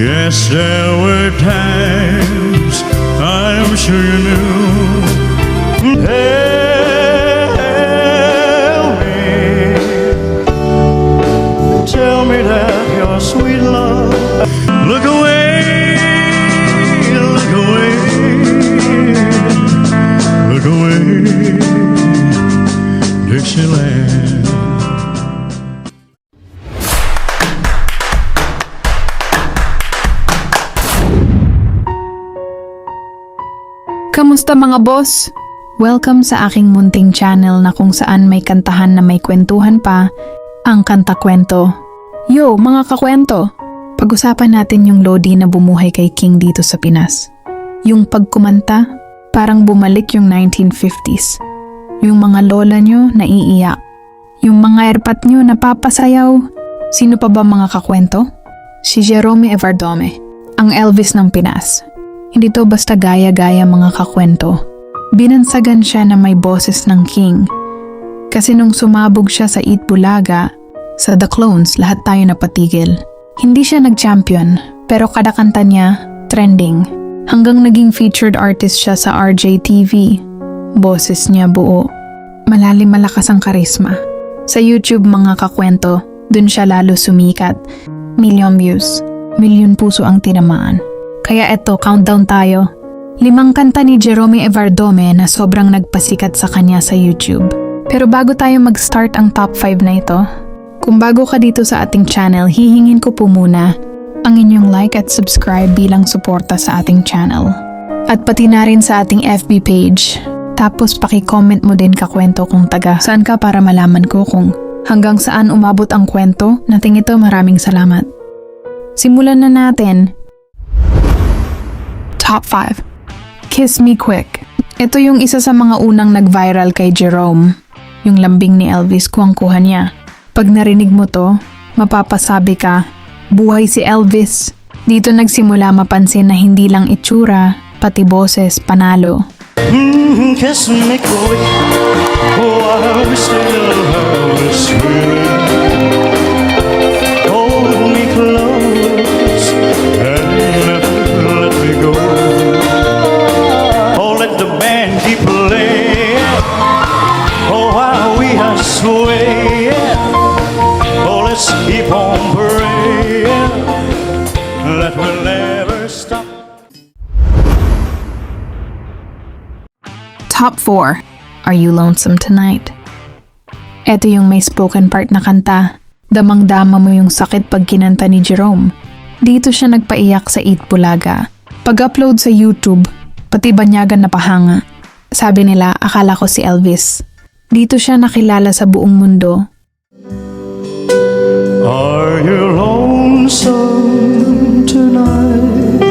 Yes, there were times I'm sure you knew. Tell me that your sweet love. Look away, look away, look away, Dixieland. Kamusta mga boss? Welcome sa aking munting channel na kung saan may kantahan na may kwentuhan pa, ang Kanta Kwento. Yo, mga kakwento! Pag-usapan natin yung Lodi na bumuhay kay King dito sa Pinas. Yung pagkumanta, parang bumalik yung 1950s. Yung mga lola nyo naiiyak. Yung mga erpat nyo napapasayaw. Sino pa ba mga kakwento? Si Jerome Evardome, ang Elvis ng Pinas. Hindi to basta gaya-gaya mga kakwento. Binansagan siya na may boses ng King. Kasi nung sumabog siya sa Eat Bulaga, sa The Clones, lahat tayo napatigil. Hindi siya nag-champion, pero kada kanta niya, trending. Hanggang naging featured artist siya sa RJTV. Boses niya buo. Malalim malakas ang karisma. Sa YouTube mga kakwento, dun siya lalo sumikat. Million views, milyon puso ang tinamaan. Kaya eto, countdown tayo. 5 kanta ni Jerome Evardome na sobrang nagpasikat sa kanya sa YouTube. Pero bago tayo mag-start ang top 5 na ito, kung bago ka dito sa ating channel, hihingin ko po muna ang inyong like at subscribe bilang suporta sa ating channel. At pati na rin sa ating FB page. Tapos paki-comment mo din kakwento kung taga saan ka para malaman ko kung hanggang saan umabot ang kwento nating ito. Maraming salamat. Simulan na natin. Top 5. Kiss Me Quick. Ito yung isa sa mga unang nag-viral kay Jerome. Yung lambing ni Elvis, kuwang-kuha niya. Pag narinig mo to, mapapasabi ka, buhay si Elvis. Dito nagsimula mapansin na hindi lang itsura, pati boses, panalo. Kiss me quick, while we still have a sweet. Hold me close and never let me go. Oh, let the band keep playing. Oh, while we are swaying. Oh, let's keep on praying that we'll never stop. Top 4. Are You Lonesome Tonight? Ito yung may spoken part na kanta. Damang-dama mo yung sakit pag kinanta ni Jerome. Dito siya nagpaiyak sa Eat Bulaga. Pag-upload sa YouTube, pati banyagan na pahanga. Sabi nila, akala ko si Elvis. Dito siya nakilala sa buong mundo. Are you lonesome tonight?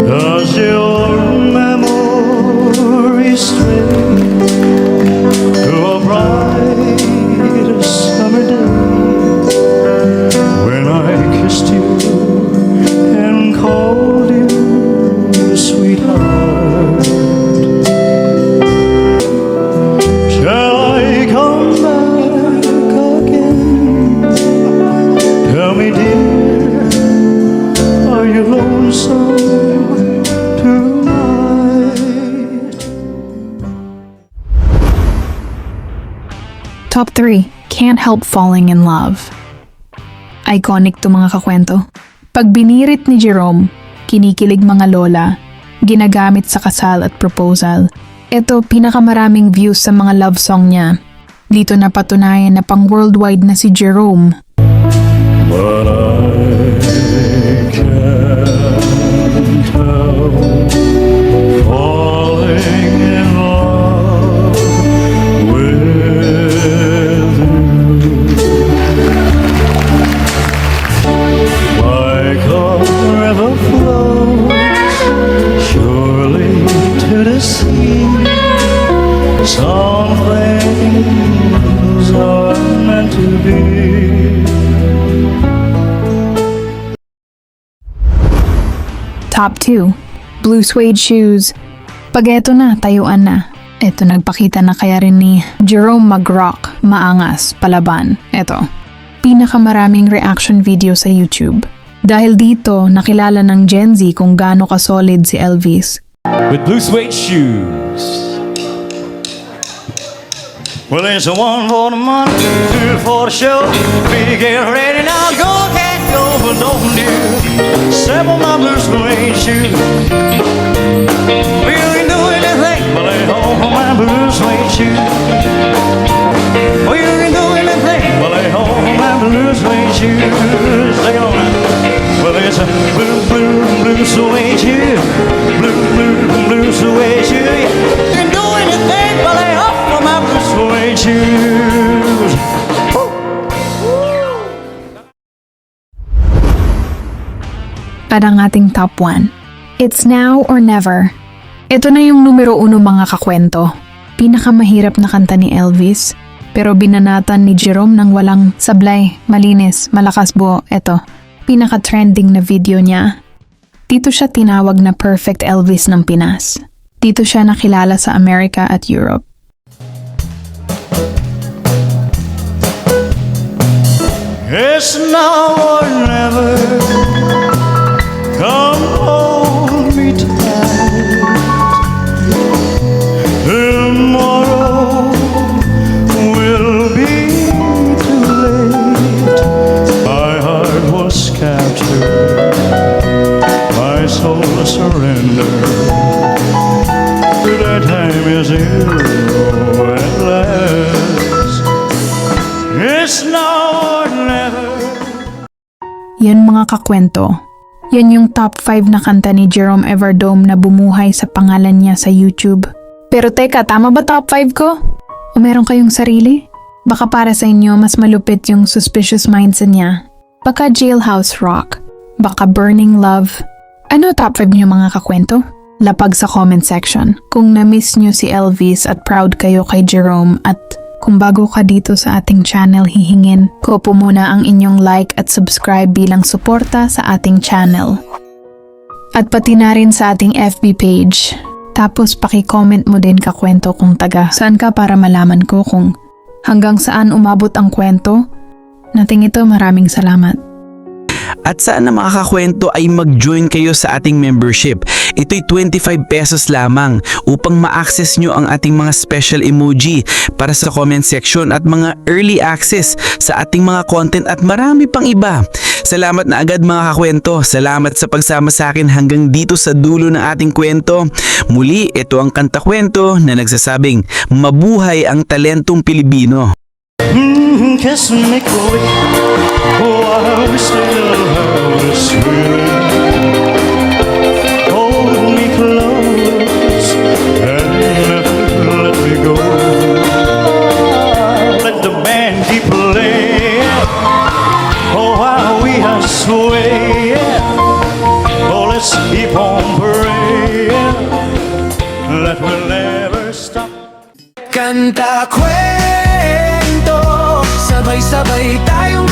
Does your memory stray to a bright summer day when I kissed you and called you sweetheart? Shall I come back again? Tell me dear, are you lonesome tonight? Top 3. Can't Help Falling in Love. Iconic to mga kakwento. Pag binirit ni Jerome, kinikilig mga lola, ginagamit sa kasal at proposal. Ito pinakamaraming views sa mga love song niya. Dito napatunayan na pang worldwide na si Jerome. But I can't help falling in love with you. Like a river flows surely to the sea. Some things are meant to be. Top 2. Blue Suede Shoes. Pag eto na, tayuan na. Eto nagpakita na kaya rin ni Jerome mag-rock, maangas, palaban. Eto. Pinakamaraming reaction video sa YouTube. Dahil dito, nakilala ng Gen Z kung gaano ka-solid si Elvis. with blue suede shoes. Well, it's a one for the money, two for the show. We get ready now, go, can't go, but don't do. Step on my blue suede shoes. We ain't do anything but lay home on my blue suede shoes. We ain't do anything but lay home on my blue suede shoes. Take it on now. Well, it's a blue suede shoe. Blue suede shoe. You can do anything but lay off on my blue suede shoes. At ang ating top 1. It's Now or Never. Ito na yung numero 1 mga kakwento. Pinakamahirap na kanta ni Elvis, pero binanatan ni Jerome ng walang sablay, malinis, malakas buo. Ito, pinaka-trending na video niya. Dito siya tinawag na Perfect Elvis ng Pinas. Dito siya nakilala sa Amerika at Europe. It's now or never. Come hold me tight. Tomorrow will be too late. My heart was captured, my soul surrendered. That time is here at last. It's now or never. Yan mga kakwento. Yan yung top 5 na kanta ni Jerome Everdome na bumuhay sa pangalan niya sa YouTube. Pero teka, tama ba top 5 ko? O meron kayong sarili? Baka para sa inyo mas malupit yung Suspicious Minds niya. Baka Jailhouse Rock. Baka Burning Love. Ano top 5 niyo mga kakwento? Lapag sa comment section. Kung na-miss niyo si Elvis at proud kayo kay Jerome at kung bago ka dito sa ating channel, hihingin ko po muna ang inyong like at subscribe bilang suporta sa ating channel. At pati na rin sa ating FB page. Tapos paki-comment mo din kakwento kung taga saan ka para malaman ko kung hanggang saan umabot ang kwento. Nating ito, maraming salamat. At sana mga kakwento ay mag-join kayo sa ating membership. Ito'y 25 pesos lamang upang ma-access nyo ang ating mga special emoji para sa comment section at mga early access sa ating mga content at marami pang iba. Salamat na agad mga kakwento. Salamat sa pagsama sa akin hanggang dito sa dulo ng ating kwento. Muli, ito ang Kanta Kwento na nagsasabing mabuhay ang talentong Pilipino. Kiss me quick while we still have this feeling. Hold me close and never let me go. Let the band keep playing while we are swaying. Oh, let's keep on praying that we'll never stop. Kanta kwento, sabay-sabay tayong